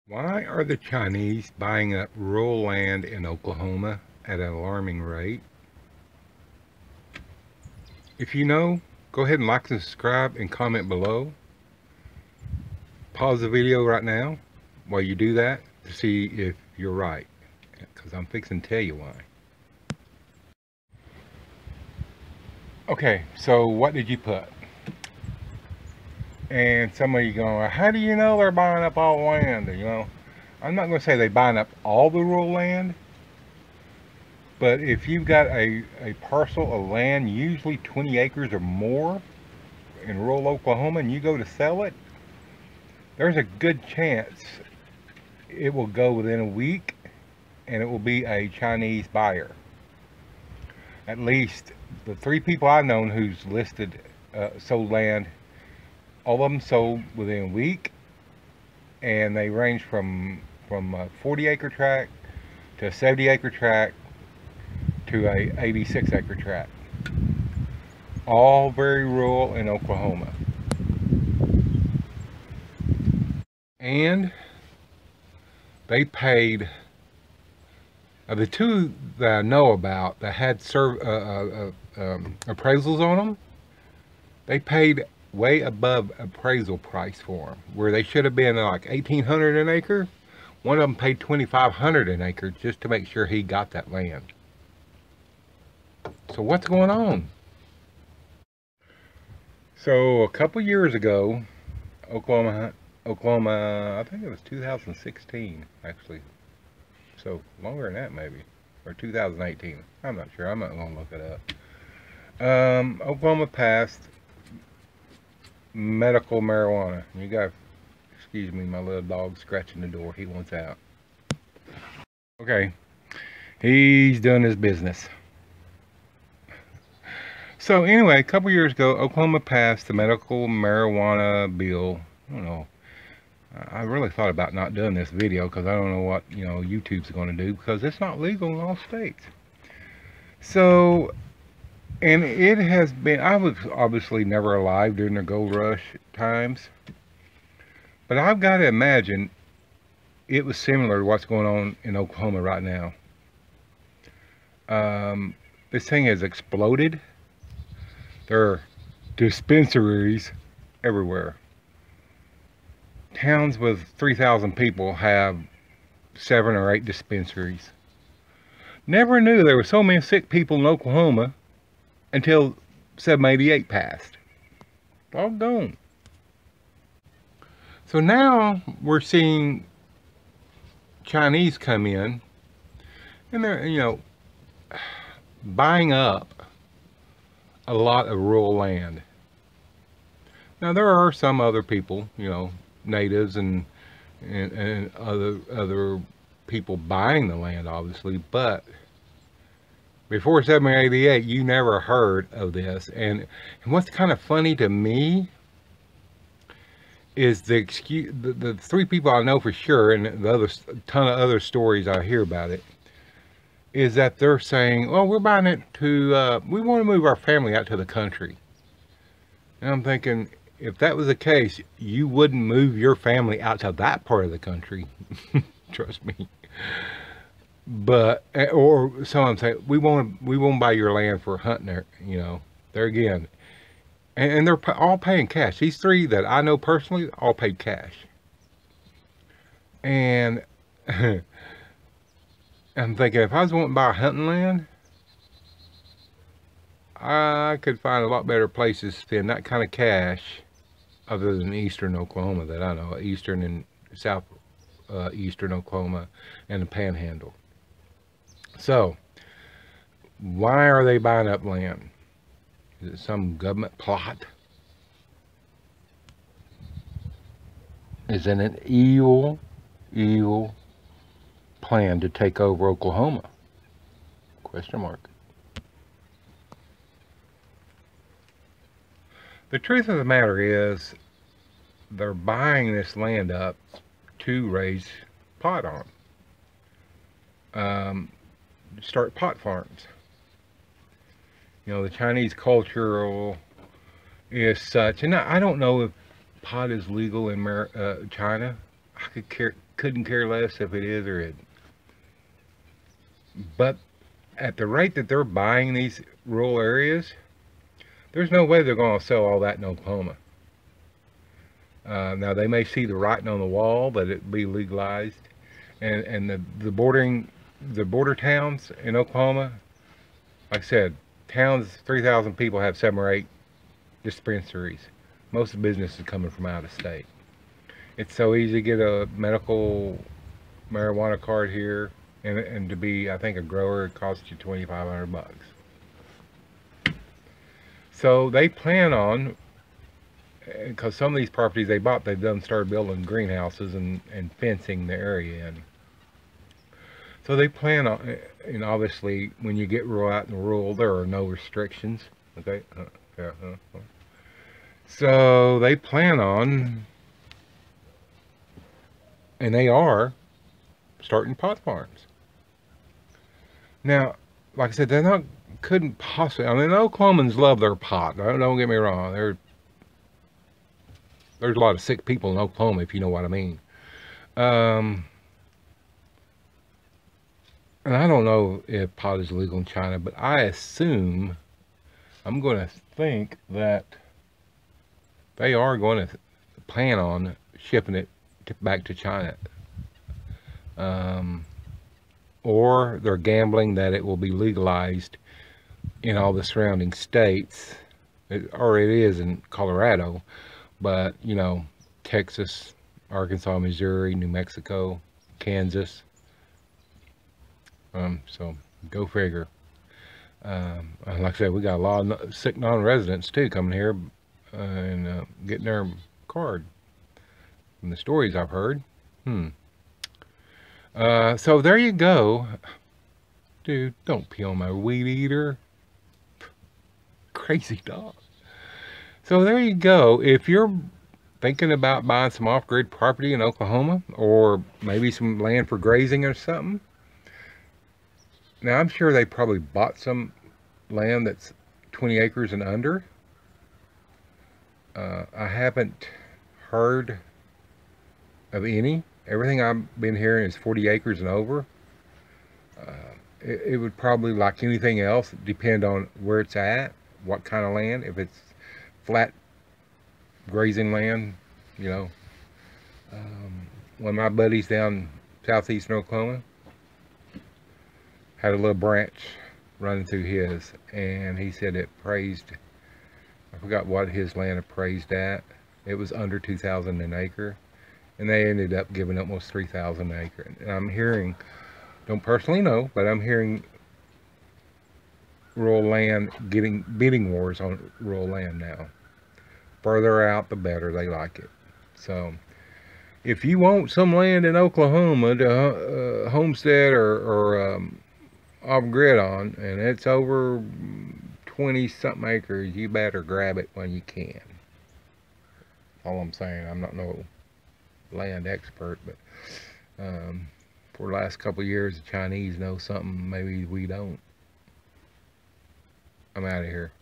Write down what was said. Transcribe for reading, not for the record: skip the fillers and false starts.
Why are the Chinese buying up rural land in Oklahoma at an alarming rate? If you know, go ahead and like and subscribe and comment below. Pause the video right now while you do that to see if you're right, because I'm fixing to tell you why. Okay, so what did you put? And some of you going, how do you know they're buying up all the land? You know, I'm not going to say they're buying up all the rural land, but if you've got a parcel of land, usually 20 acres or more in rural Oklahoma, and you go to sell it, there's a good chance it will go within a week and it will be a Chinese buyer. At least the 3 people I've known who's listed sold land, all of them sold within a week, and they range from a 40-acre tract to a 70-acre tract to a 86-acre tract. All very rural in Oklahoma. And they paid, the 2 that I know about that had appraisals on them, they paid way above appraisal price for them, where they should have been like $1,800 an acre. One of them paid $2,500 an acre just to make sure he got that land. So what's going on? So a couple years ago, Oklahoma, I think it was 2016 actually, so longer than that maybe, or 2018, I'm not sure, I'm not going to look it up. Oklahoma passed medical marijuana. You got, excuse me, my little dog scratching the door, he wants out. Okay, he's done his business. So anyway, a couple years ago, Oklahoma passed the medical marijuana bill. I don't know, I really thought about not doing this video because I don't know what, you know, YouTube's going to do, because it's not legal in all states. So, and it has been, I was obviously never alive during the gold rush times, but I've got to imagine it was similar to what's going on in Oklahoma right now. This thing has exploded. There are dispensaries everywhere. Towns with 3,000 people have 7 or 8 dispensaries. Never knew there were so many sick people in Oklahoma until 788 passed. Doggone. So now we're seeing Chinese come in, and they're, you know, buying up a lot of rural land. Now there are some other people, you know, natives and other people buying the land, obviously, but before 788 you never heard of this. And what's kind of funny to me is the 3 people I know for sure, and the other ton of other stories I hear about it, is that they're saying, oh, we're buying it to we want to move our family out to the country. And I'm thinking, if that was the case, you wouldn't move your family out to that part of the country. Trust me. But, or someone say, we won't buy your land for hunting there, you know. There again, and they're all paying cash. These 3 that I know personally all paid cash. And I'm thinking, if I was wanting to buy hunting land, I could find a lot better places to spend that kind of cash other than eastern Oklahoma that I know, eastern and south eastern Oklahoma and the Panhandle. So, why are they buying up land? Is it some government plot? Is it an evil plan to take over Oklahoma? Question mark. The truth of the matter is, they're buying this land up to raise pot on. Start pot farms. You know, the Chinese culture is such, and I don't know if pot is legal in China. I could couldn't care less if it is or isn't. But at the rate that they're buying these rural areas, there's no way they're going to sell all that in Oklahoma. Now they may see the writing on the wall that it be legalized, and the border towns in Oklahoma, like I said, towns 3,000 people have 7 or 8 dispensaries. Most of the business is coming from out of state. It's so easy to get a medical marijuana card here, and to be, I think, a grower, it costs you $2,500. So they plan on, because some of these properties they bought, they've done started building greenhouses and fencing the area in. So they plan on, and obviously when you get out in the rural, there are no restrictions. Okay. So they plan on, and they are starting pot farms. Now, like I said, couldn't possibly, I mean, Oklahomans love their pot. Don't get me wrong. There's a lot of sick people in Oklahoma, if you know what I mean. And I don't know if pot is legal in China, but I assume, I'm going to think that they are going to plan on shipping it back to China. Or they're gambling that it will be legalized in all the surrounding states, or it is in Colorado, but, you know, Texas, Arkansas, Missouri, New Mexico, Kansas. So go figure. Like I said, we got a lot of sick non-residents too coming here and getting their card from the stories I've heard. So there you go. Dude, don't pee on my weed eater. Crazy dog. So there you go. If you're thinking about buying some off-grid property in Oklahoma, or maybe some land for grazing or something, now I'm sure they probably bought some land that's 20 acres and under. I haven't heard of any. Everything I've been hearing is 40 acres and over. It would probably, like anything else, depend on where it's at, what kind of land. If it's flat grazing land, you know. One of my buddies down southeastern Oklahoma had a little branch running through his, and he said it appraised, I forgot what his land appraised at. It was under $2,000 an acre, and they ended up giving almost $3,000 an acre. And I'm hearing, don't personally know, but I'm hearing rural land getting bidding wars on rural land now. Further out, the better. They like it. So if you want some land in Oklahoma to homestead or off-grid on, and it's over 20-something acres, you better grab it when you can. That's all I'm saying. I'm not no land expert, but for the last couple of years, the Chinese know something maybe we don't. I'm out of here.